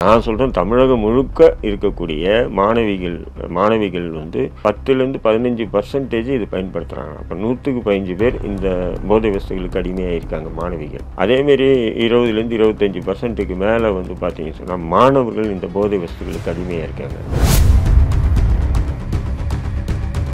நான் சொல்கிறேன், தமிழகம் முழுக்க இருக்கக்கூடிய மாணவிகள் வந்து 10லேருந்து 15% இது பயன்படுத்துகிறாங்க. அப்போ 100க்கு 15 பேர் இந்த போதை வஸ்துகளுக்கு அடிமையாக இருக்காங்க மாணவிகள். அதேமாரி 20லேருந்து 25%க்கு மேலே வந்து பார்த்தீங்கன்னு சொன்னால் மாணவர்கள் இந்த போதை வஸ்துகளுக்கு அடிமையாக இருக்காங்க.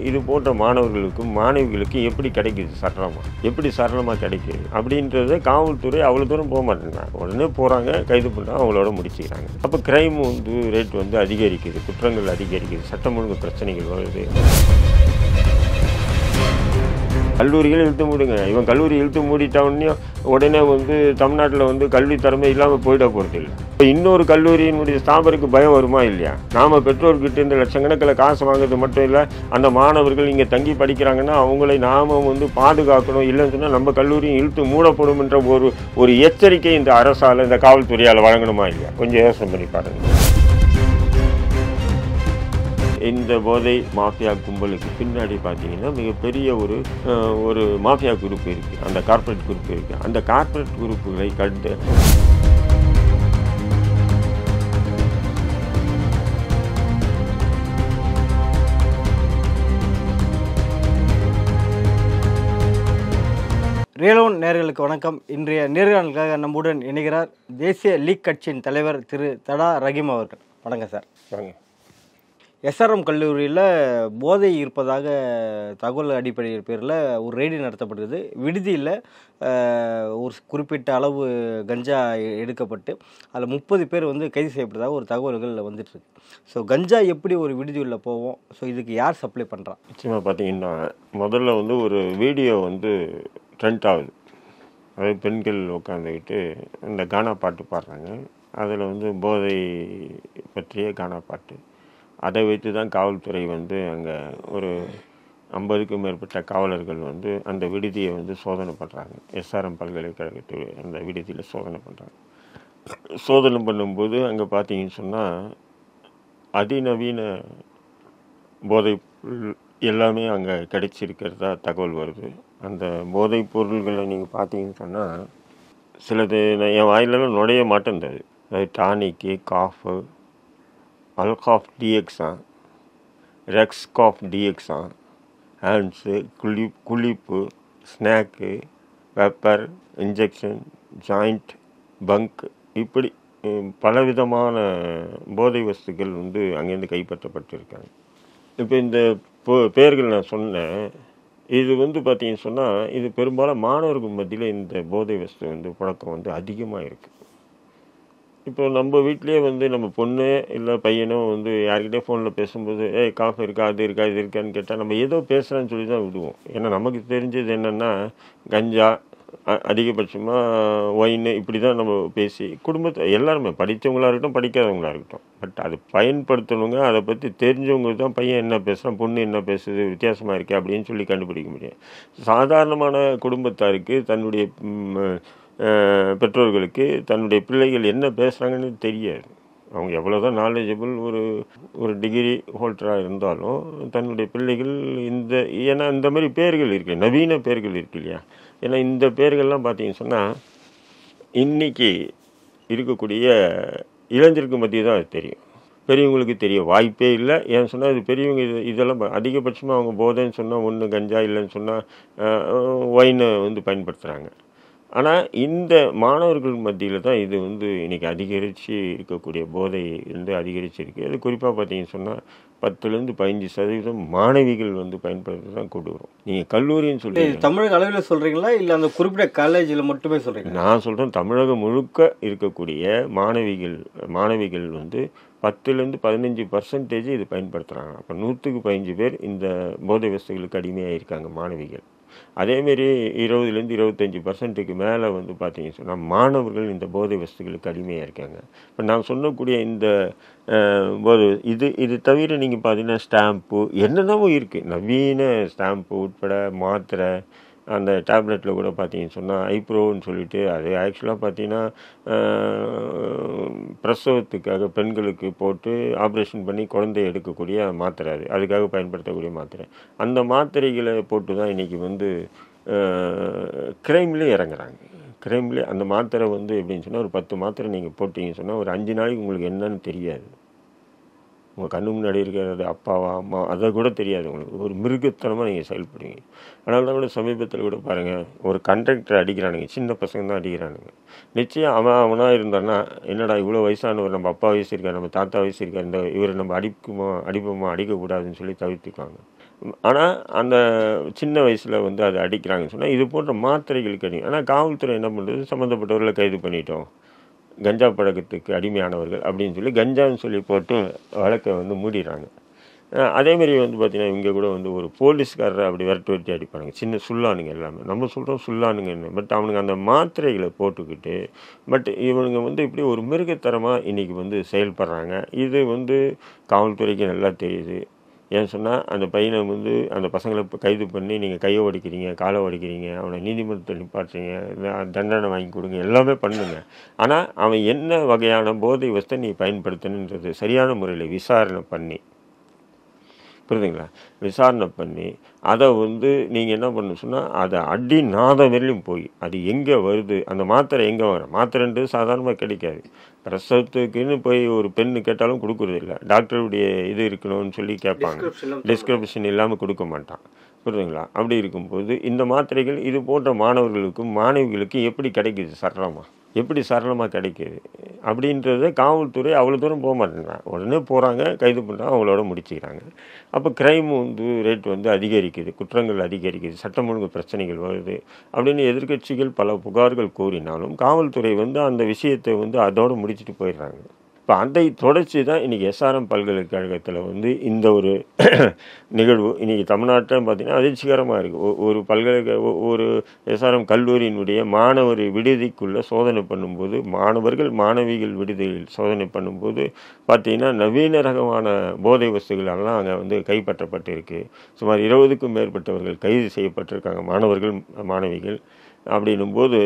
இது போன்ற மாணவர்களுக்கும் மாணவிகளுக்கும் எப்படி கிடைக்குது சட்டமாக, எப்படி சரளமாக கிடைக்குது அப்படின்றத காவல்துறை அவ்வளோ தூரம் போக மாட்டேங்கிறாங்க. உடனே போகிறாங்க, கைது பண்ணுறாங்க, அவங்களோட முடிச்சுக்கிறாங்க. அப்போ கிரைம் வந்து ரேட் வந்து அதிகரிக்குது, குற்றங்கள் அதிகரிக்குது, சட்டம் ஒழுங்கு பிரச்சனைகள் வருது. கல்லூரிகள் இழுத்து மூடுங்க. இவன் கல்லூரி இழுத்து மூடிட்டவனே உடனே வந்து தமிழ்நாட்டில் வந்து கல்வி திறமை இல்லாமல் போயிட போகிறது இல்லை. இப்போ இன்னொரு கல்லூரியினுடைய ஸ்தாபருக்கு பயம் வருமா இல்லையா? நாம் பெற்றோர்கிட்ட இந்த லட்சக்கணக்கில் காசு வாங்குறது மட்டும் இல்லை, அந்த மாணவர்கள் இங்கே தங்கி படிக்கிறாங்கன்னா அவங்களை நாம் வந்து பாதுகாக்கணும். இல்லைன்னு சொன்னால் நம்ம கல்லூரியும் இழுத்து மூடப்படும் என்ற ஒரு எச்சரிக்கை இந்த அரசால், இந்த காவல்துறையால் வழங்கணுமா இல்லையா? கொஞ்சம் யோசனை பண்ணி பாருங்கள். இந்த போதை மாஃபியா கும்பலுக்கு பின்னாடி பார்த்தீங்கன்னா மிகப்பெரிய ஒரு மாஃபியா குரூப் இருக்குது, அந்த கார்ப்பரேட் குரூப் இருக்குது. அந்த கார்ப்பரேட் குரூப்புகளை கண்டு ரியலோன் நேயர்களுக்கு வணக்கம். இன்றைய நேர்காணலுக்காக நம்முடன் இணைகிறார் தேசிய லீக் கட்சியின் தலைவர் திரு தடா ரஹீம் அவர்கள். வணக்கம் சார். வாங்க. எஸ்ஆர்எம் கல்லூரியில் போதை இருப்பதாக தகவல் அடிப்படையில் பேரில் ஒரு ரெய்டு நடத்தப்பட்டது. விடுதியில் ஒரு குறிப்பிட்ட அளவு கஞ்சா எடுக்கப்பட்டு அதில் 30 பேர் வந்து கைது செய்யப்பட்டதாக ஒரு தகவல்கள் வந்துட்டுருக்கு. ஸோ கஞ்சா எப்படி ஒரு விடுதியில் போவோம்? ஸோ இதுக்கு யார் சப்ளை பண்ணுறா? நிச்சயமாக பார்த்தீங்கன்னா முதல்ல வந்து ஒரு வீடியோ வந்து ட்ரெண்ட் ஆகுது. அதாவது பெண்கள் உட்காந்துக்கிட்டு இந்த கானா பாட்டு பாடுறாங்க. அதில் வந்து போதை பற்றிய கானா பாட்டு. அதை வைத்து தான் காவல்துறை வந்து அங்கே ஒரு 50க்கும் மேற்பட்ட காவலர்கள் வந்து அந்த விடுதியை வந்து சோதனை பண்ணுறாங்க. எஸ்ஆர்எம் பல்கலைக்கழகத்துறை அந்த விடுதியில் சோதனை பண்ணுறாங்க. சோதனை பண்ணும்போது அங்கே பார்த்தீங்கன்னு சொன்னால் அதிநவீன போதை எல்லாமே அங்கே கிடைச்சிருக்கிறதா தகவல் வருது. அந்த போதைப் பொருள்களை நீங்கள் பார்த்தீங்கன்னு சொன்னால் சிலது என் வாயிலெல்லாம் நுழைய மாட்டேங்குது. அதாவது டானிக்கு, காஃபு, அல்காஃப் டிஎக்ஸான், ரெக்ஸ்காஃப் டிஎக்ஸான், ஹேண்ட்ஸு, குளிப்பு, snack, pepper, injection, joint, bunk, இப்படி பலவிதமான போதை வஸ்துக்கள் வந்து அங்கேருந்து கைப்பற்றப்பட்டிருக்காங்க. இப்போ இந்த பேர்கள் நான் சொன்னேன். இது வந்து பார்த்தீங்கன்னு சொன்னால் இது பெரும்பாலும் மாணவர்கள் மத்தியில் இந்த போதை வஸ்து வந்து புழக்கம் வந்து அதிகமாக இருக்குது. இப்போ நம்ம வீட்டிலே வந்து நம்ம பொண்ணு இல்லை பையனோ வந்து யார்கிட்டே ஃபோனில் பேசும்போது காஃபி இருக்கா, அது இருக்கா, இது இருக்கான்னு கேட்டால் நம்ம ஏதோ பேசுகிறான்னு சொல்லி தான் விடுவோம். ஏன்னா நமக்கு தெரிஞ்சது என்னென்னா கஞ்சா, அதிகபட்சமாக ஒயின், இப்படி தான் நம்ம பேசி குடும்பத்தை எல்லாருமே படித்தவங்களாக இருக்கட்டும், படிக்காதவங்களாக இருக்கட்டும், பட் அது பயன்படுத்தணுங்க. அதை பற்றி தெரிஞ்சவங்க தான் பையன் என்ன பேசுகிறான், பொண்ணு என்ன பேசுது, வித்தியாசமாக இருக்கே அப்படின்னு சொல்லி கண்டுபிடிக்க முடியும். சாதாரணமான குடும்பத்தாருக்கு தன்னுடைய பெற்றோர்களுக்கு தன்னுடைய பிள்ளைகள் என்ன பேசுகிறாங்கன்னு தெரியாது. அவங்க எவ்வளோதான் நாலேஜபிள் ஒரு டிகிரி ஹோல்டராக இருந்தாலும் தன்னுடைய பிள்ளைகள் ஏன்னா இந்த மாதிரி பேர்கள் இருக்கு, நவீன பேர்கள் இருக்கு இல்லையா? ஏன்னா இந்த பேர்கள்லாம் பார்த்தீங்கன்னு சொன்னால் இன்றைக்கி இருக்கக்கூடிய இளைஞருக்கு மத்திய தான் அது தெரியும், பெரியவங்களுக்கு தெரிய வாய்ப்பே இல்லை. ஏன்னு சொன்னால் இது பெரியவங்க இதெல்லாம் அதிகபட்சமாக அவங்க போதைன்னு சொன்னால் ஒன்று கஞ்சா, இல்லைன்னு சொன்னால் ஒயினை வந்து பயன்படுத்துகிறாங்க. ஆனால் இந்த மாணவர்கள் மத்தியில் தான் இது வந்து இன்றைக்கி அதிகரித்து இருக்கக்கூடிய போதை வந்து அதிகரிச்சிருக்கு. அது குறிப்பாக பார்த்தீங்கன்னு சொன்னால் 10லேருந்து 15% மாணவிகள் வந்து பயன்படுத்த தான் கொண்டு வரும். நீங்கள் கல்லூரின்னு சொல்லி தமிழக அளவில் சொல்கிறீங்களா இல்லை அந்த குறிப்பிட்ட காலேஜில் மட்டுமே சொல்கிறீங்க? நான் சொல்கிறேன், தமிழகம் முழுக்க இருக்கக்கூடிய மாணவிகள் வந்து 10லேருந்து 15% இது பயன்படுத்துகிறாங்க. அப்போ 100க்கு 15 பேர் இந்த போதை வஸ்துகளுக்கு அடிமையாக இருக்காங்க மாணவிகள். அதேமாரி 20லேருந்து 25%க்கு மேலே வந்து பார்த்தீங்கன்னு சொன்னால் மாணவர்கள் இந்த போதை வஸ்துகளுக்கு அடிமையாக இருக்காங்க. இப்போ நான் சொல்லக்கூடிய இந்த இது தவிர நீங்கள் பார்த்தீங்கன்னா ஸ்டாம்ப்பு என்னென்னவோ இருக்குது, நவீன ஸ்டாம்ப்பு உட்பட மாத்திரை, அந்த டேப்லெட்டில் கூட பார்த்தீங்கன்னு சொன்னால் ஐப்ரோன்னு சொல்லிட்டு அது ஆக்சுவலாக பார்த்தீங்கன்னா பிரசவத்துக்காக பெண்களுக்கு போட்டு ஆப்ரேஷன் பண்ணி குழந்தைய எடுக்கக்கூடிய மாத்திரை, அதுக்காக பயன்படுத்தக்கூடிய மாத்திரை. அந்த மாத்திரைகளை போட்டு தான் இன்றைக்கி வந்து கிரைம்லேயும் இறங்குறாங்க. கிரைம்லேயே அந்த மாத்திரை வந்து எப்படின்னு சொன்னால் ஒரு 10 மாத்திரை நீங்கள் போட்டிங்கன்னு சொன்னால் ஒரு 5 நாளைக்கு உங்களுக்கு என்னன்னு தெரியாது. உங்கள் கண்ணு முன்னாடி இருக்கிறது அப்பாவா அம்மா அதை கூட தெரியாது உங்களுக்கு. ஒரு மிருகத்தனமாக நீங்கள் செயல்படுவீங்க. அதனால தான் கூட சமீபத்தில் கூட பாருங்கள், ஒரு கண்டக்டர் அடிக்கிறானுங்க, சின்ன பசங்க தான் அடிக்கிறானுங்க. நிச்சயம் அவனாக இருந்தான்னா, என்னடா இவ்வளோ வயசானவர், நம்ம அப்பா வயசு இருக்கார், நம்ம தாத்தா வயசு இருக்கார், இந்த இவரை நம்ம அடிப்போமா அடிக்கக்கூடாதுன்னு சொல்லி தவிர்த்துக்குவாங்க. ஆனால் அந்த சின்ன வயசில் வந்து அதை அடிக்கிறாங்கன்னு சொன்னால் இது போன்ற மாத்திரைகளுக்கு அடி. ஆனால் காவல்துறை என்ன பண்ணுறது, சம்மந்தப்பட்டவர்களை கைது பண்ணிட்டோம், கஞ்சா பழக்கத்துக்கு அடிமையானவர்கள் அப்படின்னு சொல்லி கஞ்சான்னு சொல்லி போட்டு வழக்கை வந்து மூடிடுறாங்க. அதேமாரி வந்து பார்த்திங்கன்னா இங்கே கூட வந்து ஒரு போலீஸ்காரரை அப்படி விரட்டி அடிப்பானுங்க, சின்ன சுல்லானுங்க எல்லாமே. நம்ம சொல்கிறோம் சுல்லானுங்கன்னு, பட் அவனுங்க அந்த மாத்திரைகளை போட்டுக்கிட்டு பட் இவனுங்க வந்து இப்படி ஒரு மிருகத்தரமாக இன்றைக்கி வந்து செயல்படுறாங்க. இது வந்து காவல்துறைக்கு நல்லா தெரியுது. ஏன்னு சொன்னால் அந்த பையனை வந்து அந்த பசங்களை கைது பண்ணி நீங்கள் கையை உடைக்கிறீங்க, காலை உடைக்கிறீங்க, அவனை நீதிமன்றத்தில் நிப்பாட்டுறீங்க, தண்டனை வாங்கி கொடுங்க, எல்லாமே பண்ணுங்க. ஆனால் அவன் என்ன வகையான போதை வஸ்தை நீ பயன்படுத்தணுன்றது சரியான முறையில் விசாரணை பண்ணி, புரியுதுங்களா, விசாரணை பண்ணி அதை வந்து நீங்கள் என்ன பண்ணணும் சொன்னால் அதை அடி நாதம் வரலையும் போய் அது எங்கே வருது, அந்த மாத்திரை எங்கே வரும். மாத்திரைன்றது சாதாரணமாக கிடைக்காது. பிரசவத்துக்குன்னு போய் ஒரு பெண்ணு கேட்டாலும் கொடுக்குறது இல்லை. டாக்டருடைய இது இருக்கணும்னு சொல்லி கேட்பாங்க, டிஸ்கிரிப்ஷன் இல்லாமல் கொடுக்க மாட்டான். புரியுதுங்களா. அப்படி இருக்கும்போது இந்த மாத்திரைகள் இது போன்ற மாணவர்களுக்கும் மாணவிகளுக்கும் எப்படி கிடைக்குது, எப்படி சரளமாக கிடைக்கிது அப்படின்றத காவல்துறை அவ்வளோ தூரம் போக மாட்டேங்கிறாங்க. உடனே போகிறாங்க, கைது பண்ணுறாங்க, அவங்களோட முடிச்சுக்கிறாங்க. அப்போ க்ரைம் வந்து ரேட் வந்து அதிகரிக்குது, குற்றங்கள் அதிகரிக்குது, சட்டம் ஒழுங்கு பிரச்சனைகள் வருது அப்படின்னு எதிர்க்கட்சிகள் பல புகார்கள் கூறினாலும் காவல்துறை வந்து அந்த விஷயத்தை வந்து அதோடு முடிச்சுட்டு போயிடுறாங்க. இப்போ அதை தொடர்ச்சி தான் இன்றைக்கி எஸ்ஆர்எம் பல்கலைக்கழகத்தில் வந்து இந்த ஒரு நிகழ்வு இன்றைக்கி தமிழ்நாட்டில் பார்த்திங்கன்னா அதிர்ச்சிகரமாக இருக்குது. ஒரு எஸ்ஆர்எம் கல்லூரியினுடைய மாணவர் விடுதிக்குள்ளே சோதனை பண்ணும்போது, மாணவிகள் விடுதியில் சோதனை பண்ணும்போது பார்த்திங்கன்னா நவீன ரகமான போதை வஸ்துகளெல்லாம் அங்கே வந்து கைப்பற்றப்பட்டு இருக்குது. சுமார் 20க்கும் மேற்பட்டவர்கள் கைது செய்யப்பட்டிருக்காங்க, மாணவிகள். அப்படின்னும்போது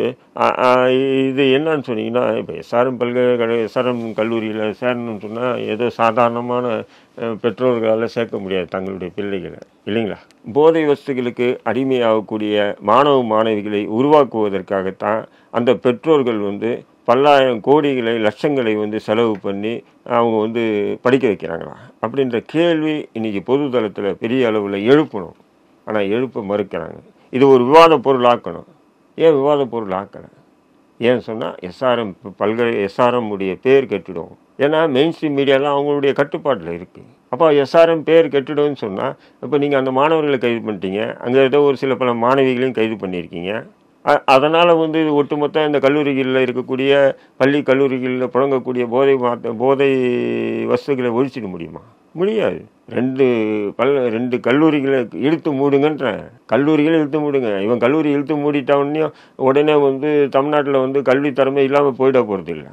இது என்னன்னு சொன்னீங்கன்னா, இப்போ எஸ்ஆர்எம் கல்லூரியில் சேரணும்னு சொன்னால் ஏதோ சாதாரணமான பெற்றோர்களால் சேர்க்க முடியாது தங்களுடைய பிள்ளைகளை, இல்லைங்களா. போதை வஸ்துகளுக்கு அடிமையாகக்கூடிய மாணவிகளை உருவாக்குவதற்காகத்தான் அந்த பெற்றோர்கள் வந்து பல்லாயிரம் கோடிகளை லட்சங்களை வந்து செலவு பண்ணி அவங்க வந்து படிக்க வைக்கிறாங்களா அப்படின்ற கேள்வி இன்றைக்கி பொதுதளத்தில் பெரிய அளவில் எழுப்பணும். ஆனால் எழுப்ப மறுக்கிறாங்க. இது ஒரு விவாத பொருள் ஆக்கணும். ஏன் விவாத பொருள் ஆக்கலை? ஏன்னு சொன்னால் எஸ்ஆர்எம் உடைய பேர் கெட்டுடும். ஏன்னா மெயின் ஸ்ட்ரீம் மீடியாலாம் அவங்களுடைய கட்டுப்பாட்டில் இருக்குது. அப்போ எஸ்ஆர்எம் பேர் கெட்டுடும்னு சொன்னால் இப்போ நீங்கள் அந்த மாணவர்களை கைது பண்ணிட்டீங்க, அங்கே ஏதோ ஒரு பல மாணவிகளையும் கைது பண்ணியிருக்கீங்க. அதனால் வந்து ஒட்டுமொத்த இந்த கல்லூரிகளில் இருக்கக்கூடிய கல்லூரிகளில் புழங்கக்கூடிய போதை வஸ்துகளை ஒழிச்சிட முடியுமா? முடியாது. 2 கல்லூரிகளை இழுத்து மூடுங்கன்றேன். கல்லூரிகளை இழுத்து மூடுங்க. இவன் கல்லூரி இழுத்து மூடிட்டவனே உடனே வந்து தமிழ்நாட்டில் வந்து கல்வி திறமை இல்லாமல் போயிட போகிறது இல்லை.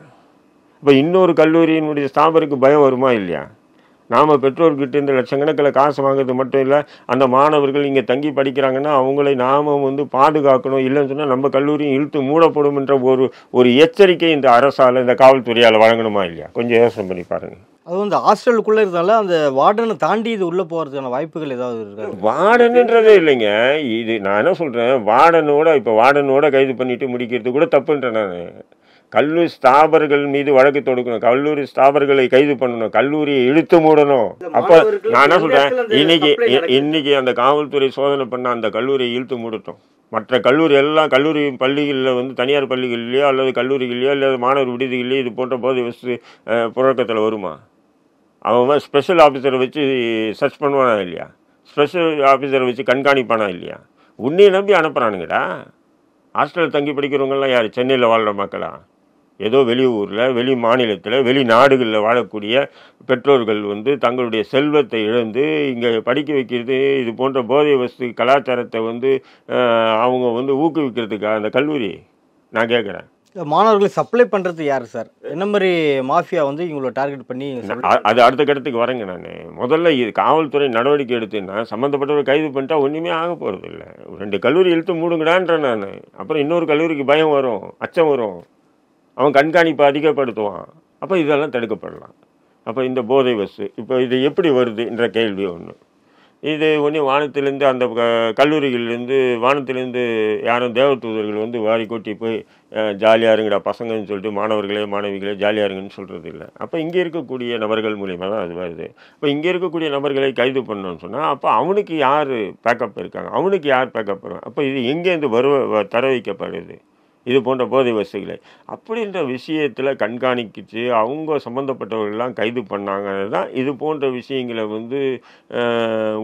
இப்போ இன்னொரு கல்லூரியினுடைய ஸ்தாபருக்கு பயம் வருமா இல்லையா? நாம் பெற்றோர்கிட்ட இந்த லட்சக்கணக்கில் காசு வாங்குறது மட்டும் இல்லை, அந்த மாணவர்கள் இங்கே தங்கி படிக்கிறாங்கன்னா அவங்களை நாம் வந்து பாதுகாக்கணும். இல்லைன்னு சொன்னால் நம்ம கல்லூரியும் இழுத்து மூடப்படும் என்ற ஒரு எச்சரிக்கை இந்த அரசால், இந்த காவல்துறையால் வழங்கணுமா இல்லையா? கொஞ்சம் யோசனை பண்ணி பாருங்கள். அது வந்து ஹாஸ்டலுக்குள்ளே இருந்தாலும் அந்த வார்டனை தாண்டி இது உள்ளே போகிறதுக்கான வாய்ப்புகள் ஏதாவது இருக்கு? வார்டனுன்றதே இல்லைங்க. இது நான் என்ன சொல்கிறேன், வார்டனோட கைது பண்ணிட்டு முடிக்கிறது கூட தப்புன்றேன் நான். கல்லூரி ஸ்தாபர்கள் மீது வழக்கு தொடுக்கணும், கல்லூரி ஸ்தாபர்களை கைது பண்ணணும், கல்லூரியை இழுத்து மூடணும். அப்போ நான் என்ன சொல்கிறேன், இன்னைக்கு அந்த காவல்துறை சோதனை பண்ண அந்த கல்லூரியை இழுத்து மூடட்டும். மற்ற கல்லூரி பள்ளிகளில் வந்து தனியார் பள்ளிகள்லையோ அல்லது கல்லூரிகள்லையோ அல்லது மாணவர் விடுதிகள்லையோ இது போன்ற போதை வஸ்து புழக்கத்தில் வருமா? அவன் ஸ்பெஷல் ஆஃபீஸரை வச்சு சர்ச் பண்ணுவானா இல்லையா? ஸ்பெஷல் ஆஃபீஸரை வச்சு கண்காணிப்பானா இல்லையா? உன்னையை நம்பி அனுப்புகிறானுங்கடா. ஹாஸ்டலில் தங்கி படிக்கிறவங்கலாம் யார்? சென்னையில் வாழ்கிற மக்களா? ஏதோ வெளியூரில், வெளி மாநிலத்தில், வெளிநாடுகளில் வாழக்கூடிய பெற்றோர்கள் வந்து தங்களுடைய செல்வத்தை இழந்து இங்கே படிக்க வைக்கிறது, இது போன்ற போதை வஸ்து கலாச்சாரத்தை வந்து அவங்க வந்து ஊக்குவிக்கிறதுக்காக அந்த கல்லூரி. நான் கேட்குறேன், மாணவர்களை சப்ளை பண்ணுறது யார் சார்? என்ன மாதிரி மாஃபியா வந்து இவங்கள டார்கெட் பண்ணி? அது அடுத்த கட்டத்துக்கு வரேங்க. நான் முதல்ல இது காவல்துறை நடவடிக்கை எடுத்துன்னா சம்மந்தப்பட்டவரை கைது பண்ணிட்டா ஒன்றுமே ஆக போகிறது இல்லை. 2 கல்லூரி இழுத்து மூடுங்கடான்றேன் நான். அப்புறம் இன்னொரு கல்லூரிக்கு பயம் வரும், அச்சம் வரும், அவன் கண்காணிப்பை அதிகப்படுத்துவான். அப்போ இதெல்லாம் தடுக்கப்படலாம். அப்போ இந்த போதை வஸ்து இப்போ இது எப்படி வருது என்ற கேள்வி ஒன்று. இது ஒன்றும் வானத்திலேருந்து அந்த கல்லூரிகளிலேருந்து வானத்திலேருந்து யாரும் தேவதூதர்கள் வந்து வாரி கொட்டி போய் ஜாலியாக இருங்கடா பசங்கன்னு சொல்லிட்டு மாணவர்களே மாணவிகளே ஜாலியாக இருங்கன்னு சொல்கிறது இல்லை. அப்போ இங்கே இருக்கக்கூடிய நபர்கள் மூலிமா தான் அது வருது. இப்போ இங்கே இருக்கக்கூடிய நபர்களை கைது பண்ணணும்னு சொன்னால் அப்போ அவனுக்கு யார் பேக்கப் இருக்காங்க, அவனுக்கு யார் பேக்கப் வரும், அப்போ இது எங்கேருந்து தர வைக்கப்படுது இது போன்ற போதை வசதிகளை அப்படின்ற விஷயத்தில் கண்காணிக்கிச்சு அவங்க சம்மந்தப்பட்டவர்கள்லாம் கைது பண்ணாங்கன்னு தான் இது போன்ற விஷயங்களை வந்து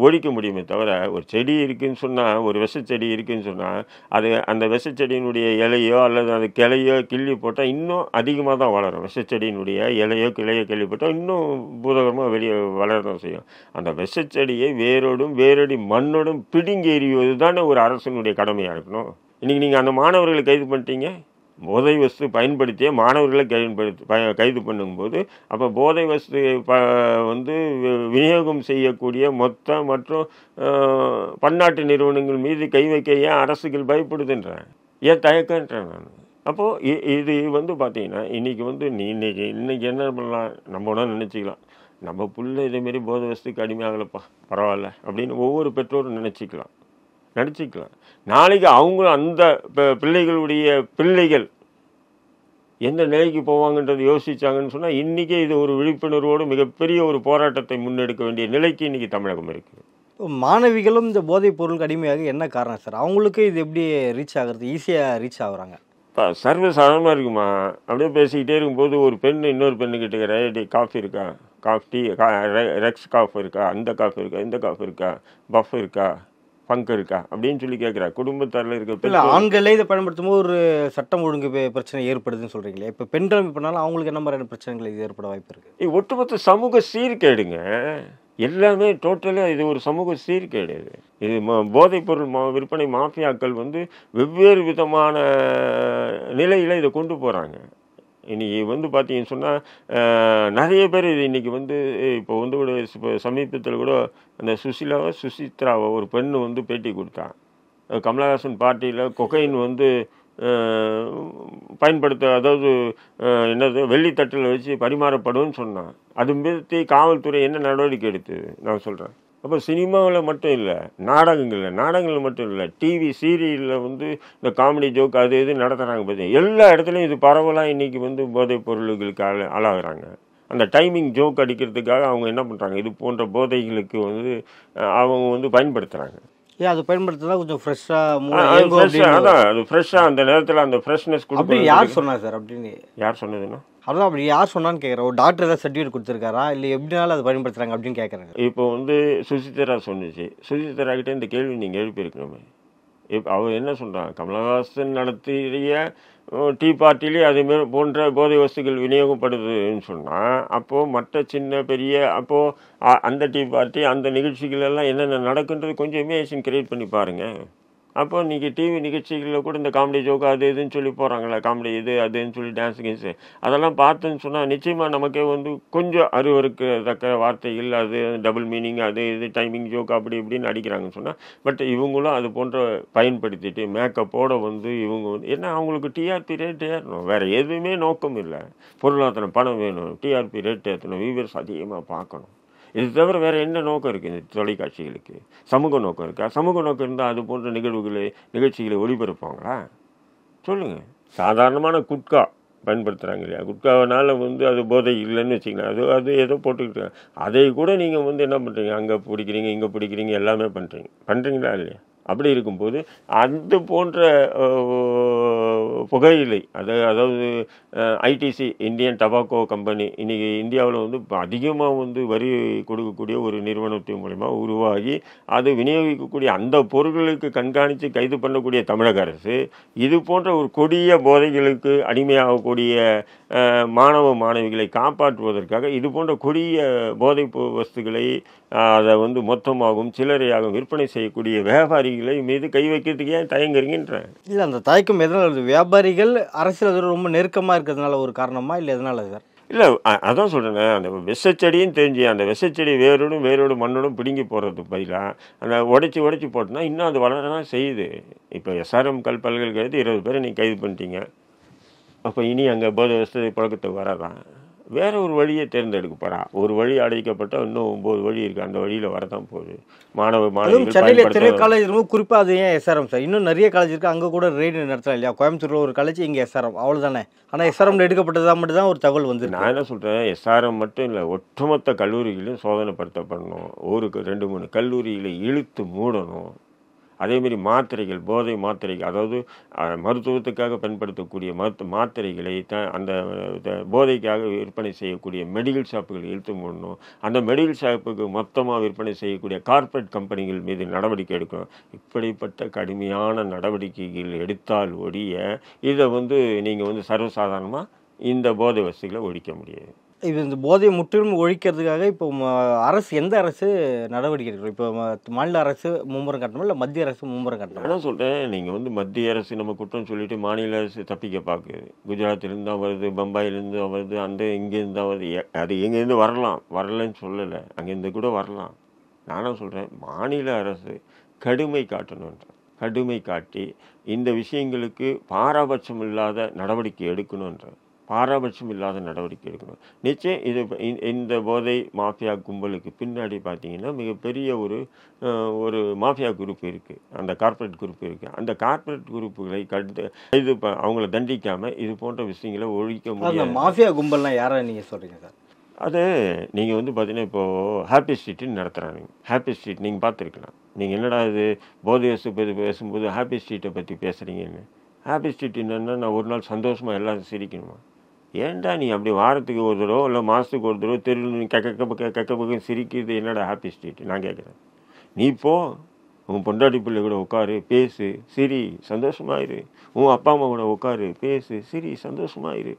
ஒழிக்க முடியுமே தவிர, ஒரு செடி இருக்குதுன்னு சொன்னால், ஒரு விஷச்செடி இருக்குதுன்னு சொன்னால் அது அந்த விஷச்செடியினுடைய இலையோ அல்லது அந்த கிளையோ கிள்ளி போட்டால் இன்னும் அதிகமாக தான் வளரும். விஷச்செடியினுடைய இலையோ கிளையோ கிள்ளி போட்டால் இன்னும் பூதகரமாக வெளியே வளர தான் செய்யும். அந்த விஷச்செடியை வேரோடி மண்ணோடும் பிடுங்கி எறிவது தானே ஒரு அரசனுடைய கடமையாக இருக்கணும். இன்றைக்கி நீங்கள் அந்த மாணவர்களை கைது பண்ணிட்டீங்க. போதை வஸ்து பயன்படுத்திய மாணவர்களை கைது பண்ணும்போது அப்போ போதை வஸ்து வந்து விநியோகம் செய்யக்கூடிய மொத்த மற்றும் பன்னாட்டு நிறுவனங்கள் மீது கை வைக்க ஏன் அரசுகள் பயப்படுதுன்றேன், ஏன் தயக்கன்றேன் நான். அப்போது இது வந்து பார்த்தீங்கன்னா இன்றைக்கி வந்து இன்னைக்கு என்ன பண்ணலாம், நம்ம ஒன்றா நினச்சிக்கலாம், நம்ம புள்ள இதேமாரி போதை வஸ்துக்கு அடிமையாகலப்பா பரவாயில்ல அப்படின்னு ஒவ்வொரு பெற்றோரும் நினச்சிக்கலாம். நாளைக்கு அவங்களும் அந்த பிள்ளைகளுடைய பிள்ளைகள் எந்த நிலைக்கு போவாங்கன்றது யோசிச்சாங்கன்னு சொன்னால் இன்றைக்கே இது ஒரு விழிப்புணர்வோடு மிகப்பெரிய ஒரு போராட்டத்தை முன்னெடுக்க வேண்டிய நிலைக்கு இன்றைக்கி தமிழகம் இருக்குது. மாணவிகளும் இந்த போதைப் பொருளுக்கு அடிமையாக என்ன காரணம் சார்? அவங்களுக்கு இது எப்படி ரீச் ஆகுறது, ஈஸியாக ரீச் ஆகுறாங்க? இப்போ சர்வசாதாரணமாக இருக்குமா, அப்படியே பேசிக்கிட்டே இருக்கும்போது ஒரு பெண்ணு இன்னொரு பெண்ணுக்கிட்ட ரெடி காஃபி இருக்கா, டீ ரெக்ஸ் காஃபி இருக்கா, அந்த காஃபி இருக்கா, இந்த காஃபி இருக்கா, பஃப் இருக்கா, பங்கு இருக்கா அப்படின்னு சொல்லி கேட்குறா. குடும்பத்தாரில் இருக்க ஆண்களே இதை பயன்படுத்தும் போது ஒரு சட்டம் ஒழுங்கு பிரச்சனை ஏற்படுதுன்னு சொல்கிறீங்களே, இப்போ பெண்கள் பண்ணாலும் அவங்களுக்கு என்ன மாதிரியான பிரச்சனைகள் இது ஏற்பட வாய்ப்பு இருக்குது? ஒட்டுமொத்த சமூக சீர்கேடுங்க எல்லாமே. டோட்டலாக இது ஒரு சமூக சீர்கேடு. இது போதைப்பொருள் விற்பனை மாஃபியாக்கள் வந்து வெவ்வேறு விதமான நிலையில் இதை கொண்டு போகிறாங்க. இன்றைக்கி வந்து பார்த்தீங்கன்னு சொன்னால் நிறைய பேர் இது இன்றைக்கி வந்து இப்போ வந்து ஒரு சமீபத்தில் கூட அந்த சுசித்ராவை ஒரு பெண்ணு வந்து பேட்டி கொடுத்தா. கமலஹாசன் பார்ட்டியில் கொகைன் வந்து பயன்படுத்த, அதாவது என்னது வெள்ளித்தட்டில் வச்சு பரிமாறப்படும்னு சொன்னான். அது பற்றி காவல்துறை என்ன நடவடிக்கை எடுத்தது நான் சொல்கிறேன். அப்போ சினிமாவில் மட்டும் இல்லை, நாடகங்களில் மட்டும் இல்லை, டிவி சீரியலில் வந்து இந்த காமெடி ஜோக் அது இது நடத்துகிறாங்க. பார்த்தீங்க எல்லா இடத்துலையும் இது பரவலாக இன்றைக்கி வந்து போதைப் பொருள்களுக்கு ஆளாகிறாங்க. அந்த டைமிங் ஜோக் அடிக்கிறதுக்காக அவங்க என்ன பண்ணுறாங்க, இது போன்ற போதைகளுக்கு வந்து அவங்க வந்து பயன்படுத்துகிறாங்க. ஏன் அது பயன்படுத்தினா கொஞ்சம் ஃப்ரெஷ்ஷாக அதான் அது ஃப்ரெஷ்ஷாக அந்த நேரத்தில் அந்த ஃப்ரெஷ்னஸ் கொடுக்கும். யார் சொன்னா சார் அப்படின்னு? யார் சொன்னதுன்னா அதான் அப்படி யார் சொன்னான்னு கேட்குறேன். ஒரு டாக்டர் ஏதாவது சர்டிஃபிகேட் கொடுத்துருக்காரா இல்லை எப்படினாலும் அதை பயன்படுத்துகிறாங்க அப்படின்னு கேட்குறாங்க. இப்போ வந்து சுசித்ரா சொன்னிச்சு. சுசித்ரா கிட்டே இந்த கேள்வி நீங்கள் எழுப்பியிருக்கணுமே. அவர் என்ன சொல்கிறாங்க, கமலஹாசன் நடத்திய டீ பார்ட்டிலே அதுமாரி போன்ற போதை வஸ்துகள் விநியோகப்படுதுன்னு சொன்னால் அப்போது மற்ற சின்ன பெரிய அப்போது அந்த டீ பார்ட்டி அந்த நிகழ்ச்சிகள் எல்லாம் என்னென்ன நடக்குன்றது கொஞ்சம் இமேஜின் கிரியேட் பண்ணி பாருங்கள். அப்போ இன்றைக்கி டிவி நிகழ்ச்சிகளில் கூட இந்த காமெடி ஜோக்கு அது இதுன்னு சொல்லி போகிறாங்களே, காமெடி இது அதுன்னு சொல்லி டான்ஸ் கின்ஸு அதெல்லாம் பார்த்துன்னு சொன்னால் நிச்சயமாக நமக்கே வந்து கொஞ்சம் அருவருக்கத்தக்க வார்த்தைகள், அது டபுள் மீனிங், அது இது டைமிங் ஜோக்கு அப்படி இப்படின்னு அடிக்கிறாங்கன்னு சொன்னால், பட் இவங்களும் அது போன்ற பயன்படுத்திட்டு மேக்கப்போட வந்து இவங்க வந்து என்ன அவங்களுக்கு டிஆர்பி ரேட் ஏறணும், வேறு எதுவுமே நோக்கம் இல்லை. பொருளாதாரம் பணம் வேணும், டிஆர்பி ரேட் ஏற்றணும், வியூவர்ஸ் அதிகமாக பார்க்கணும். இது தவிர வேறு என்ன நோக்கம் இருக்குது இந்த தொலைக்காட்சிகளுக்கு? சமூக நோக்கம் இருக்கா? சமூக நோக்கம் இருந்தால் அது போன்ற நிகழ்ச்சிகளை ஒளிபரப்பாங்களா சொல்லுங்கள். சாதாரணமான குட்கா பயன்படுத்துகிறாங்க இல்லையா, குட்காவனால் வந்து அது போதை இல்லைன்னு வச்சிங்கன்னா அது ஏதோ போட்டுக்கிட்டு அதை கூட நீங்கள் வந்து என்ன பண்ணுறீங்க, அங்கே பிடிக்கிறீங்க இங்கே பிடிக்கிறீங்க எல்லாமே பண்ணுறீங்களா இல்லையா? அப்படி இருக்கும்போது அது போன்ற புகையிலை அதாவது ஐடிசி இந்தியன் டபாக்கோ கம்பெனி இன்றைக்கி இந்தியாவில் வந்து அதிகமாக வந்து வரி கொடுக்கக்கூடிய ஒரு நிறுவனத்தின் மூலமா உருவாகி அது விநியோகிக்கக்கூடிய அந்த பொருட்களுக்கு கண்காணித்து கைது பண்ணக்கூடிய தமிழக அரசு இது போன்ற ஒரு கொடிய போதைகளுக்கு அடிமையாகக்கூடிய மாணவ மாணவிகளை காப்பாற்றுவதற்காக இது போன்ற கொடிய போதை வஸ்துக்களை அதை வந்து மொத்தமாகவும் சில்லறையாகவும் விற்பனை செய்யக்கூடிய வியாபாரிகளை மீது கை வைக்கிறதுக்கு ஏன் தயங்குறீங்கன்ற? இல்லை, அந்த தயக்கம் எதனால்? வியாபாரிகள் அரசியல் ரொம்ப நெருக்கமாக இருக்கிறதுனால ஒரு காரணமா இல்லை எதனால சார்? இல்லை, அதான் சொல்கிறேங்க, அந்த விஷச்செடியும் தெரிஞ்சு அந்த விஷச்செடி வேரோடு மண்ணோடும் பிடுங்கி போடுறதுக்கு பதிலாக அந்த உடைச்சி போட்டோன்னா இன்னும் அது வளர தான் செய்யுது. இப்போ எஸ்ஆர்எம் கல் பல்கலைக்கழகத்து 20 பேரை நீங்கள் கைது பண்ணிட்டீங்க. அப்போ இனி அங்கே போதை வசதி பழக்கத்துக்கு வராதான்? வேற ஒரு வழியை தேர்ந்தெடுக்க போகிறான். ஒரு வழி அடைக்கப்பட்டால் இன்னும் 9 வழி இருக்குது, அந்த வழியில் வரதான் போகுது. மாணவர்கள் சென்னையில் எத்தனையோ காலேஜ் இருக்கும், குறிப்பாக அது ஏன் எஸ்ஆர்எம் சார்? இன்னும் நிறைய காலேஜ் இருக்குது, அங்கே கூட ரெய்டு நடத்தலாம் இல்லையா? கோயம்புத்தூரில் ஒரு காலேஜ், இங்கே எஸ்ஆர்எம், அவ்வளோதானே. ஆனால் எஸ்ஆர்எம்ல எடுக்கப்பட்டதாக மட்டும் தான் ஒரு தகவல் வந்து. நான் என்ன சொல்கிறேன், எஸ்ஆர்எம் மட்டும் இல்லை, ஒட்டுமொத்த கல்லூரிகளையும் சோதனைப்படுத்தப்படணும். 2-3 கல்லூரிகளை இழுத்து மூடணும். அதேமாரி மாத்திரைகள், போதை மாத்திரைகள், அதாவது மருத்துவத்துக்காக பயன்படுத்தக்கூடிய மாத்திரைகளை அந்த போதைக்காக விற்பனை செய்யக்கூடிய மெடிக்கல் ஷாப்புகள் இழுத்து மூடணும். அந்த மெடிக்கல் ஷாப்புக்கு மொத்தமாக விற்பனை செய்யக்கூடிய கார்ப்பரேட் கம்பெனிகள் மீது நடவடிக்கை எடுக்கணும். இப்படிப்பட்ட கடுமையான நடவடிக்கைகள் எடுத்தால் ஒழிய இதை நீங்கள் சர்வசாதாரணமாக இந்த போதை வசதிகளை ஒழிக்க முடியாது. இது இந்த போதையை முற்றிலும் ஒழிக்கிறதுக்காக இப்போ அரசு, எந்த அரசு நடவடிக்கை எடுக்கணும்? இப்போ மாநில அரசு மும்முரம் காட்டணும், இல்லை மத்திய அரசு மும்முரம் காட்டணும்? அதான் சொல்கிறேன், நீங்கள் மத்திய அரசு நம்ம குற்றம் சொல்லிட்டு மாநில அரசு தப்பிக்க பார்க்குது. குஜராத்திலேருந்து தான் வருது, பம்பாயிலேருந்து தான் வருது, இங்கேருந்து தான் வருது. அது எங்கேருந்து வரலன்னு சொல்லலை, அங்கேருந்து கூட வரலாம். நானும் சொல்கிறேன், மாநில அரசு கடுமை காட்டணுன்ற, கடுமை காட்டி இந்த விஷயங்களுக்கு பாரபட்சம் இல்லாத நடவடிக்கை எடுக்கணுன்ற, பாரபட்சம் இல்லாத நடவடிக்கை எடுக்கணும். நிச்சயம் இது இந்த போதை மாஃபியா கும்பலுக்கு பின்னாடி பார்த்தீங்கன்னா மிகப்பெரிய ஒரு மாஃபியா குரூப் இருக்குது, அந்த கார்ப்பரேட் குரூப் இருக்குது. அந்த கார்ப்பரேட் குரூப்புகளை இது அவங்கள தண்டிக்காமல் இது போன்ற விஷயங்களை ஒழிக்க முடியாது. மாஃபியா கும்பல்லாம் யாரை நீங்கள் சொல்கிறீங்க சார்? அது நீங்கள் பார்த்தீங்கன்னா இப்போது ஹாப்பி ஸ்ட்ரீட்டுன்னு நடத்துகிறாங்க. ஹாப்பி ஸ்ட்ரீட் நீங்கள் பார்த்துருக்கலாம். நீங்கள் என்னடா இது போதை வசதி பற்றி பேசும்போது ஹாப்பி ஸ்ட்ரீட்டை பற்றி பேசுகிறீங்கன்னு. ஹாப்பி ஸ்ட்ரீட் என்னென்னா, நான் ஒரு நாள் சந்தோஷமாக எல்லோரும் சிரிக்கணுமா? ஏன்டா நீ அப்படி வாரத்துக்கு ஒரு தடவை இல்லை மாதத்துக்கு ஒரு தடவை தெரு கக்க பக்கம் சிரிக்குது, என்னடா ஹாப்பி ஸ்ட்ரீட்? நான் கேட்குறேன். நீ போ, உன் பொண்டாட்டி பிள்ளை கூட உட்காரு, பேசு, சிரி, சந்தோஷமாயிரு. உன் அப்பா அம்மா கூட உட்காரு, பேசு, சிரி, சந்தோஷமாயிரு.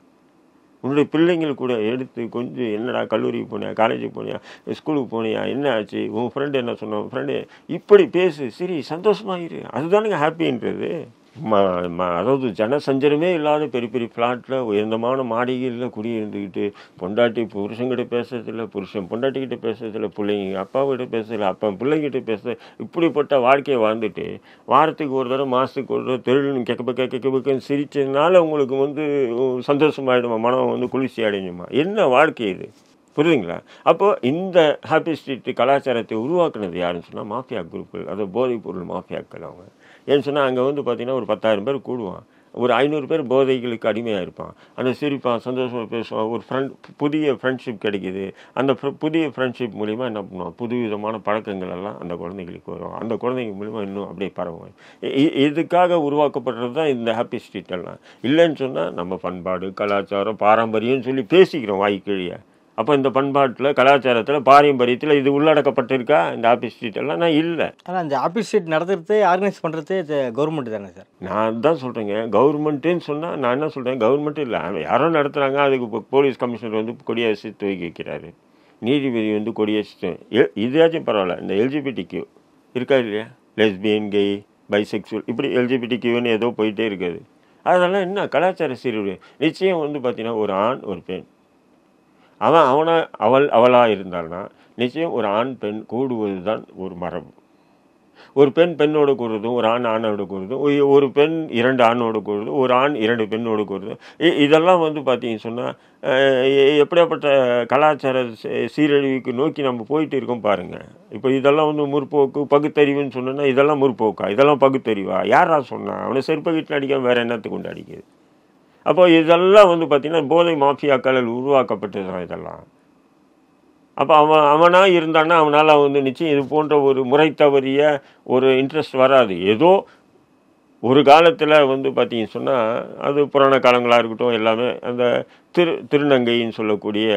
உன்னுடைய பிள்ளைங்கள் கூட எடுத்து கொஞ்சம், என்னடா கல்லூரிக்கு போனியா, காலேஜுக்கு போனியா, ஸ்கூலுக்கு போனியா, என்ன ஆச்சு, உன் ஃப்ரெண்டு என்ன சொன்னான், ஃப்ரெண்டு இப்படி பேசு, சிரி, சந்தோஷமாயிரு. அதுதானுங்க ஹாப்பின்றது. அதாவது ஜனசஞ்சரமே இல்லாத பெரிய பெரிய ஃப்ளாட்டில் உயர்ந்தமான மாளிகையில் குடியிருந்துக்கிட்டு பொண்டாட்டி புருஷங்கிட்ட பேசுறதில்ல, புருஷன் பொண்டாட்டிக்கிட்ட பேசுறதில்ல, பிள்ளைங்க அப்பாக்கிட்ட பேசுறதில்ல, அப்பா பிள்ளைங்கிட்ட பேசுறது, இப்படிப்பட்ட வாழ்க்கையை வாழ்ந்துட்டு வாரத்துக்கு ஒரு தடவை மாதத்துக்கு ஒரு தடவை தெருன்னு கெக்கன்னு சிரிச்சதுனால உங்களுக்கு சந்தோஷமாயிடுமா, மனம் குளிர்ச்சி அடைஞ்சுமா? என்ன வாழ்க்கை இது? புரியுதுங்களா? அப்போது இந்த ஹாப்பி ஸ்ட்ரீட் கலாச்சாரத்தை உருவாக்குனது யாருன்னு சொன்னால் மாஃபியா குரூப்புகள், அது போதைப் பொருள் மாஃபியாக்கள். அவங்க ஏன்னு சொன்னால் அங்கே பார்த்தீங்கன்னா ஒரு 10,000 பேர் கூடுவான், ஒரு 500 பேர் போதைகளுக்கு அடிமையாக இருப்பான். அந்த சிரிப்பான், சந்தோஷமாக பேசுவான், ஒரு புதிய ஃப்ரெண்ட்ஷிப் கிடைக்கிது. அந்த புதிய ஃப்ரெண்ட்ஷிப் மூலிமா என்ன பண்ணுவான், புது விதமான பழக்கங்கள் எல்லாம் அந்த குழந்தைகளுக்கு வரும். அந்த குழந்தைங்க மூலிமா இன்னும் அப்படியே பரவும். இதுக்காக உருவாக்கப்படுறது தான் இந்த ஹாப்பி ஸ்ட்ரீட் எல்லாம். இல்லைன்னு சொன்னால் நம்ம பண்பாடு, கலாச்சாரம், பாரம்பரியம்னு சொல்லி பேசிக்கிறோம் வாய்க்கிழிய. அப்போ இந்த பண்பாட்டில், கலாச்சாரத்தில், பாரம்பரியத்தில் இது உள்ளடக்கப்பட்டிருக்கா இந்த ஹாப்பி ஸ்ட்ரீட் எல்லாம்? நான் இல்லை. ஆனால் இந்த ஹாப்பி ஸ்ட்ரீட் நடத்துறதே, ஆர்கனைஸ் பண்ணுறதே கவர்மெண்ட் தானே சார்? நான் தான் சொல்கிறேங்க, கவர்மெண்ட்டுன்னு சொன்னால் நான் என்ன சொல்கிறேன், கவர்மெண்ட்டு இல்லை, யாரோ நடத்துகிறாங்க. அதுக்கு போலீஸ் கமிஷனர் கொடியரசு துவக்கி வைக்கிறாரு, நீதிபதி கொடியரசு. இதாச்சும் பரவாயில்ல. இந்த எல்ஜிபிடிக்யூ இருக்கா இல்லையா, லெஸ்பியன், கே, பைசெக்சுவல், இப்படி எல்ஜிபிடிக்யூன்னு ஏதோ போயிட்டே இருக்குது. அதெல்லாம் என்ன கலாச்சார சீர்குலைவு? நிச்சயம் பார்த்தீங்கன்னா ஒரு ஆண் ஒரு பெண், அவளாக இருந்தால்னா நிச்சயம் ஒரு ஆண் பெண் கூடுவது தான் ஒரு மரபு. ஒரு பெண் பெண்ணோடு கூறுறதும், ஒரு ஆண் ஆணோடு கூறுறதும், ஒரு பெண் 2 ஆணோடு கூறுறதும், ஒரு ஆண் 2 பெண்ணோடு கூறுறதும், இதெல்லாம் பார்த்தீங்கன்னு சொன்னால் எப்படியாப்பட்ட கலாச்சார சீரழிவுக்கு நோக்கி நம்ம போயிட்டு இருக்கோம் பாருங்கள். இப்போ இதெல்லாம் முற்போக்கு பகுத்தறிவுன்னு சொன்னோன்னா இதெல்லாம் முற்போக்கா, இதெல்லாம் பகுத்தறிவா? யாரா சொன்னா? அவனை செருப்பகிட்டு அடிக்காமல் வேறு என்னத்துக்கு கொண்டு அடிக்குது? அப்போ இதெல்லாம் பார்த்திங்கன்னா போதை மாஃபியாக்களால் உருவாக்கப்பட்டது தான் இதெல்லாம். அப்போ அவனாக இருந்தான்னா அவனால் நிச்சயம் இது போன்ற ஒரு முறை தவறிய ஒரு இன்ட்ரெஸ்ட் வராது. ஏதோ ஒரு காலத்தில் பார்த்தீங்கன்னு சொன்னால் அது புராண காலங்களாக இருக்கட்டும், எல்லாமே அந்த திருநங்கைன்னு சொல்லக்கூடிய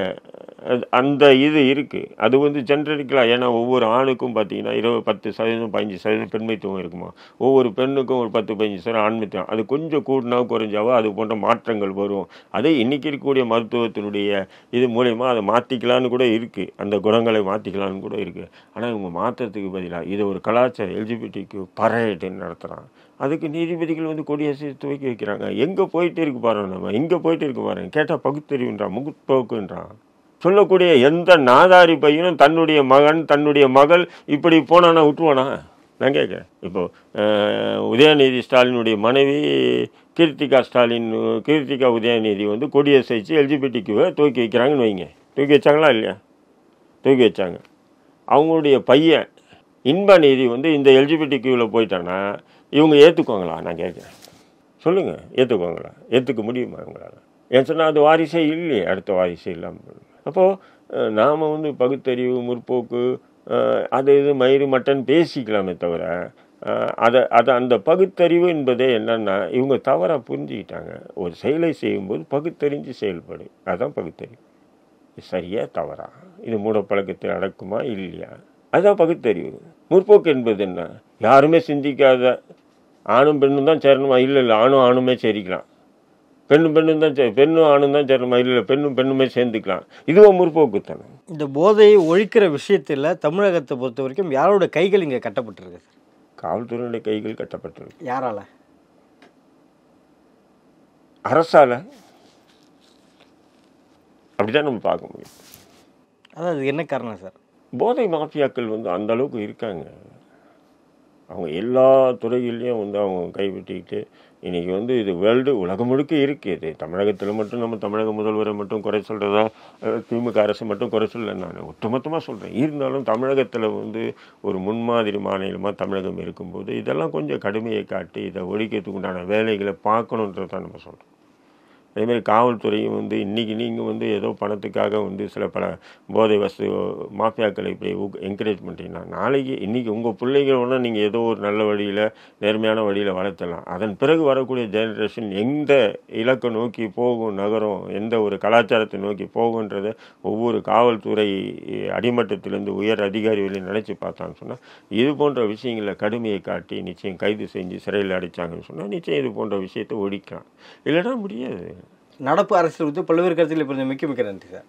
அந்த இது இருக்குது. அது ஜென்ரலிக்கலாக, ஏன்னா ஒவ்வொரு ஆணுக்கும் பார்த்தீங்கன்னா 10% 15% பெண்மைத்துவம் இருக்குமா, ஒவ்வொரு பெண்ணுக்கும் ஒரு 10-15% ஆண்மைத்துவம். அது கொஞ்சம் கூடினா குறைஞ்சாவோ அது போன்ற மாற்றங்கள் வரும். அதே இன்றைக்கி இருக்கக்கூடிய மருத்துவத்தினுடைய இது மூலயமா அதை மாற்றிக்கலான்னு கூட இருக்குது, அந்த குணங்களை மாற்றிக்கலான்னு கூட இருக்குது. ஆனால் இவங்க மாற்றத்துக்கு பதிலாக இதை ஒரு கலாச்சாரம் எல்ஜிபிடிக்கு பரேடுன்னு நடத்துகிறான். அதுக்கு நீதிபதிகள் கொடியரசு துவக்கி வைக்கிறாங்க. எங்கே போயிட்டு இருக்கு பாருங்க, நம்ம எங்கே போயிட்டு இருக்கு பாருங்க. கேட்டால் பகுத்தறிவுன்றான், முற்போக்குன்றான். சொல்லக்கூடிய எந்த நாதாரி பையனும் தன்னுடைய மகன், தன்னுடைய மகள் இப்படி போனானா விட்டுவானா? நான் கேட்குறேன். இப்போது உதயநிதி ஸ்டாலினுடைய மனைவி கீர்த்திகா உதயநிதி வந்து கொடியசைச்சு எல்ஜிபிடிக்குவை தூக்கி வைக்கிறாங்கன்னு வைங்க. தூக்கி வச்சாங்களா இல்லையா? தூக்கி வச்சாங்க. அவங்களுடைய பையன் இன்பநீதி வந்து இந்த எல்ஜிபிடிக்குவில் போயிட்டான்னா இவங்க ஏற்றுக்குவாங்களா? நான் கேட்குறேன். சொல்லுங்கள், ஏற்றுக்குவாங்களா? ஏற்றுக்க முடியுமா இவங்களால்? ஏன் சொன்னால் அது வாரிசே இல்லையே, அடுத்த வாரிசே இல்லாமல். அப்போது நாம் வந்து பகுத்தறிவு, முற்போக்கு, அது இது மயிறு மட்டன் பேசிக்கலாமே தவிர அந்த பகுத்தறிவு என்பதே என்னன்னா இவங்க தவறாக புரிஞ்சுக்கிட்டாங்க. ஒரு செயலை செய்யும்போது பகுத்தறிஞ்சு செயல்படு, அதுதான் பகுத்தறிவு. சரியா தவறா, இது மூடப்பழக்கத்தில் அடக்குமா இல்லையா, அதுதான் பகுத்தறிவு. முற்போக்கு என்பது என்ன? யாருமே சிந்திக்காத ஆணும் பெண்ணும் தான் சேரணுமா? இல்லை, ஆணுமே சேரிக்கலாம். பெண்ணும் ஆணும் தான் சேரணுமா? இல்லை, பெண்ணுமே சேர்ந்துக்கலாம். இதுவும் முற்போக்குத்தானே. இந்த போதையை ஒழிக்கிற விஷயத்தில் தமிழகத்தை பொறுத்த வரைக்கும் யாரோட கைகள் இங்கே கட்டப்பட்டிருக்கு சார்? காவல்துறையினுடைய கைகள் கட்டப்பட்டிருக்கு. யாரால? அரசால. அப்படிதான் நம்ம பார்க்க முடியும். அதாவது என்ன காரணம் சார்? போதை மாஃபியாக்கள் வந்து அந்த அளவுக்கு இருக்காங்க. அவங்க எல்லா துறையிலையும் வந்து அவங்க கைவிட்டிக்கிட்டு இன்றைக்கி வந்து இது உலகம் முழுக்க இருக்குது. இது தமிழகத்தில் மட்டும் நம்ம தமிழக முதல்வரை மட்டும் குறை சொல்கிறதா, திமுக அரசு மட்டும் குறை சொல்ல நான் ஒட்டுமொத்தமாக சொல்கிறேன். இருந்தாலும் தமிழகத்தில் வந்து ஒரு முன்மாதிரி மாநிலமாக தமிழகம் இருக்கும்போது இதெல்லாம் கொஞ்சம் கடுமையை காட்டி இதை ஒழிக்கிறதுக்கு உண்டான வேலைகளை பார்க்கணுன்றதான் நம்ம சொல்கிறோம். அதேமாதிரி காவல்துறையும் வந்து இன்றைக்கி நீங்கள் வந்து ஏதோ பணத்துக்காக வந்து சில பல போதை மாஃபியாக்களை இப்படி என்கரேஜ் பண்ணுறீங்கன்னா நாளைக்கு இன்றைக்கி உங்கள் பிள்ளைகளோட நீங்கள் ஏதோ ஒரு நல்ல வழியில் நேர்மையான வழியில் வளர்த்தலாம். அதன் பிறகு வரக்கூடிய ஜெனரேஷன் எந்த இலக்கை நோக்கி போகும், நகரம் எந்த ஒரு கலாச்சாரத்தை நோக்கி போகுன்றதை ஒவ்வொரு காவல்துறை அடிமட்டத்திலேருந்து உயர் அதிகாரிகளையும் நினச்சி பார்த்தான்னு சொன்னால் இது போன்ற விஷயங்களை கடுமையை காட்டி நிச்சயம் கைது செஞ்சு சிறையில் அடைச்சாங்கன்னு சொன்னால் நிச்சயம் இது போன்ற விஷயத்தை ஒழிக்கலாம். இல்லைன்னா முடியாது. நடப்பு அரசியல் பல்வேறு கருத்துக்களை மிக்க நன்றி சார்.